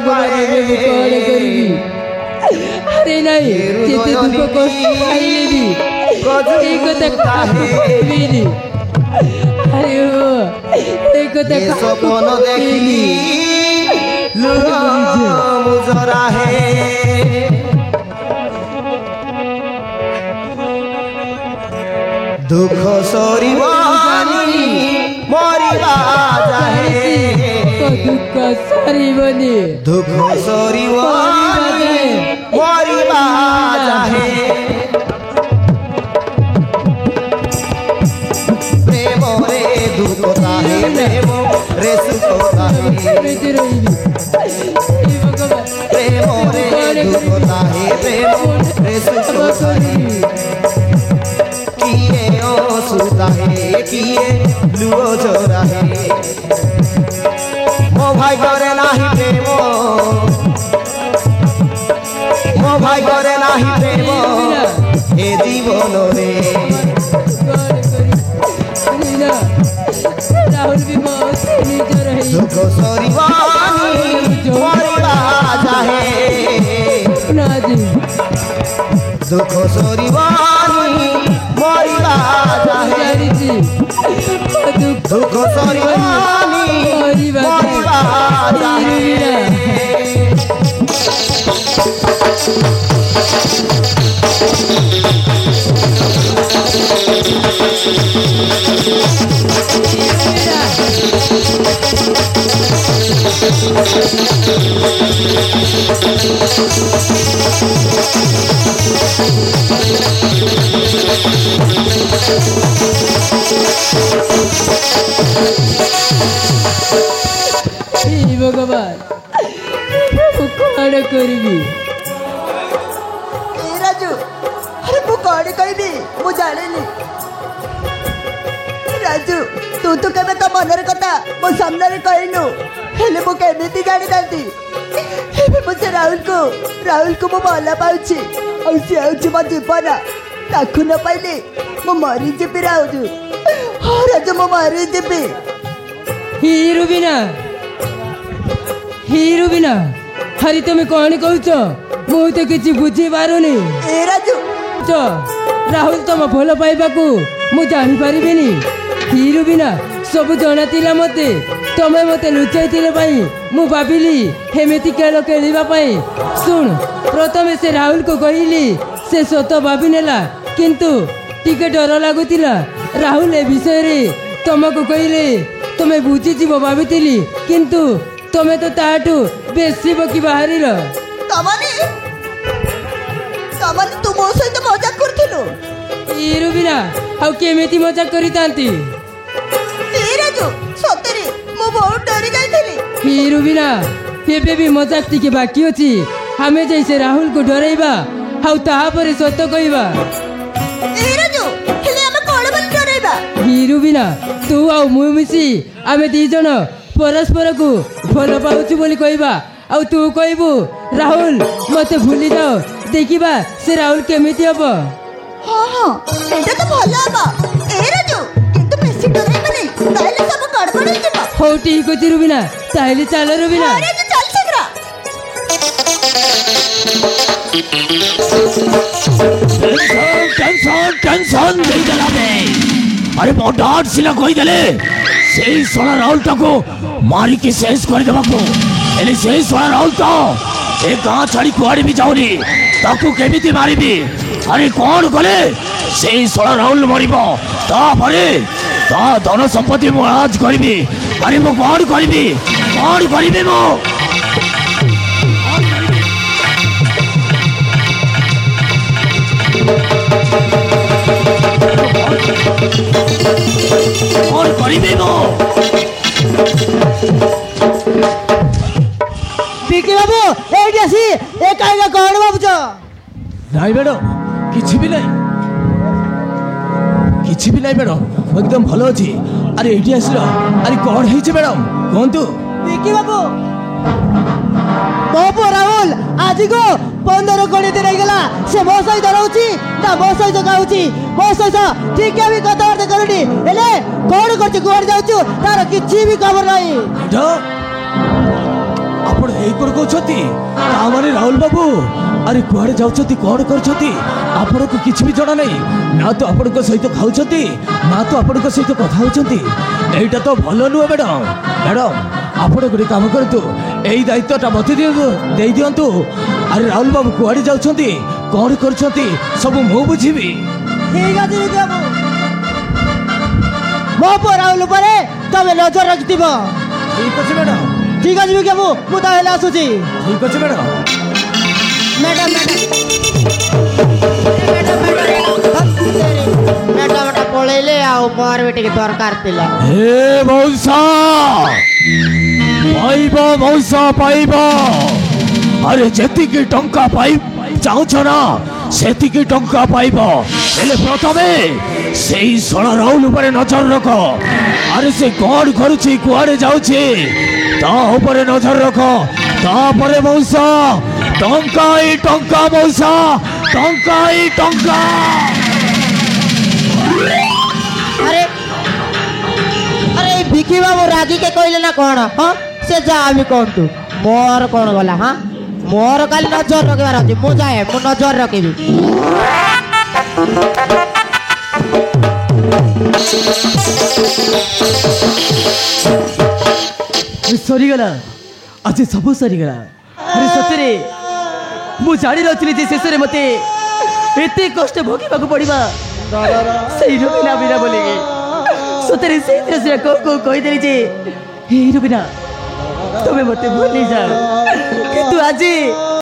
पाए अरे नहीं जिते दुख कष्ट पाइले भी एक कथा कहबिनी अरे ओ एक कथा सपन देखी लुह मुजरा है दुख सरिबानी मरिबा जाहे दुख सरिबनी दुख सरिबानी मरिबा जाहे प्रेम रे दुख ताहे प्रेम रे सुख ताहे प्रेम रे दुख ताहे प्रेम रे सुख ताहे किए सुता है किए लुओ जोरा है मो भाई करे नाही प्रेम मो भाई करे नाही प्रेम ए जीवन रे राहुल भी बहुत निजर है दुख सरिबानी मरिबा जाहे ना जी दुख सरिबानी मरिबा जाहे दुख सरिबानी मरिबा जाहे भगवान कौन करी राजू अरे मु कौन कहबी मु जाने राजू तू तो केबे तो मनर कथा मो सामने कहनु हेले मु केमिति जानि दांती हेबे मु से राहुल को मु भला पाउछि और से आउछि मो जीवन ताकु न पाइले मु मरि जेबी राजू हां राजू मु मरि जेबी हीरो बिना हरी तुम कौन कहूच मु तो किसी बुझी पारुनी ए राजू राहुल तुम भल पाइबा को मु जानी पारिबेनी हीरो बिना सब जना तिला मते तमे मते लुचाइतिले पई मु भाबिली हेमेति खेल खेलिबा पई सुन प्रथमे से राहुल को कहिली से सत भाबी नेला किंतु टिके डर लागुतिला राहुल ए विषय रे तुमको कहिले तमे बुझी जीव भाबितिली किंतु तमे तो ताटू बेसी बकी बाहरिल तमानी तू मो सहित मजाक करथिलो हीरो बिना आउ केमेति मजाक करितांती राजू सतरे मो बहुत डरी जाइथिली हीरो बिना फेबे भी मजाक टिके बाकी अछि हमें जैसे राहुल को डराइबा आउ ताहा परे सत्य कहबा राजू हेले हम कोन बन डराइबा हीरो बिना तू आउ मु मिसी आमे दी जण परस्पर को भल पाउछु बोली कहबा आउ तू कहबू राहुल मते भूली जाओ देखिबा से राहुल केमिति हबो हां एटा तो भला बा राजू किंतु बेसी डराइबा नहीं ताइले सब गड़बड़ हो जिबा हो ठीक अछि रुबिना ताइले चल रुबिना अरे चल शीघ्र टेंशन नहीं दलाबे अरे मोटाट सिला कोई दले सेई सोना राहुल टाको मारी के शेष कर देबाको एले सेई सोना राहुल तो ए गां छाड़ी कुआड़ी भी जाउनी ताको केमिति मारिबी अरे कौन गले सेई सोना राहुल मरिबो ता परे ता धन संपत्ति मो आज करबी अरे मो कौन करबी मो और करिबे मो पिकी बाबू एठी आसी एका एका कोन बाबूच नहीं बेड़ो किछि भी नहीं बेड़ो एकदम भलो अछि अरे एठी आसिलो अरे कोन हेछि मैडम कोंतु पिकी बाबू बाबू राहुल आज को 15-20 दिन गला से मो सहित रहउची ता मो सहित गाउची मो सहित ठीक है भी कथावार्ता करूनी एले कोन करछ गुआर जाउछु तार किछि भी खबर नाही आपण हेई ଆପଣ କହୁଛନ୍ତି ତା ମାନେ ରାହୁଲ ବାବୁ ଆରେ କୁଆଡ଼େ ଯାଉଛନ୍ତି କ'ଣ କରୁଛନ୍ତି ଆପଣଙ୍କୁ କିଛି ବି ଜଣା ନାହିଁ ନା ତ ଆପଣଙ୍କ ସହିତ ଖାଉଛନ୍ତି ନା ତ ଆପଣଙ୍କ ସହିତ କଥା ହେଉଛନ୍ତି ଏଇଟା ତ ଭଲ ନୁହେଁ ମ୍ୟାଡ଼ାମ୍ ମ୍ୟାଡ଼ାମ୍ ଆପଣ ଗୋଟେ କାମ କରନ୍ତୁ ଏଇ ଦାୟିତ୍ୱଟା ମୋତେ ଦେଇ ଦିଅନ୍ତୁ ଆରେ ରାହୁଲ ବାବୁ କୁଆଡ଼େ ଯାଉଛନ୍ତି କ'ଣ କରୁଛନ୍ତି ସବୁ ମୁଁ ବୁଝିବି ঠিক আছে বাবু ମୋ ପୁଅ ରାହୁଲ ଉପରେ ତମେ ନଜର ରଖିଥିବ ଠିକ୍ ଅଛି ମ୍ୟାଡ଼ାମ୍ ঠিক আছে ବିକି ବାବୁ ମୁଁ ତାହେଲେ ଆସୁଛି ଠିକ୍ ଅଛି ମ୍ୟାଡ଼ାମ୍ ମ୍ୟାଡ଼ାମଟା ପଳେଇଲେ ଆଉ ମୋର ବି ଟିକେ ଦରକାର ଥିଲା ହେ ମଉସା ପାଇବ ମଉସା ପାଇବ ଆରେ ଯେତିକି ଟଙ୍କା ପାଇ ଚାହୁଁଛ ନା ସେତିକି ଟଙ୍କା ପାଇବ ହେଲେ ପ୍ରଥମେ ସେଇ ଶଳା ରାହୁଲ ଉପରେ ନଜର ରଖ ଆରେ ସେ କ'ଣ କରୁଛି କୁଆଡ଼େ ଯାଉଛି ତା ଉପରେ ନଜର ରଖ ତାପରେ ମଉସା ଟଙ୍କା ହିଁ ଟଙ୍କା ମଉସା ଟଙ୍କା ହିଁ ଟଙ୍କା ଆରେ ଆରେ ବିକି ବାବୁ ରାଗିକେ କହିଲେ ନା କ'ଣ ହଁ ସେ ଯାହା ବି କହନ୍ତୁ ମୋର କ'ଣ ଗଲା ହଁ ମୋର କାଲି ନଜର ରଖିବାର ଅଛି ମୁଁ ଯାଏ ମୁଁ ନଜର ରଖିବି ସରିଗଲା ଆଜି ସବୁ ସରିଗଲା ଆରେ ସତରେ ମୁଁ ଜାଣି ନଥିଲି ଯେ ଶେଷରେ ମୋତେ ଏତେ କଷ୍ଟ ଭୋଗିବାକୁ ପଡ଼ିବା ସେଇ ରୁବିନା ବିନା ବୋଲିକି ସତରେ ସେଇଥିରେ ସେ କହୁ କହିଦେଲି ଯେ ହେ ରୁବିନା ତମେ ମୋତେ ଭୁଲି ଯାଅ କିନ୍ତୁ ଆଜି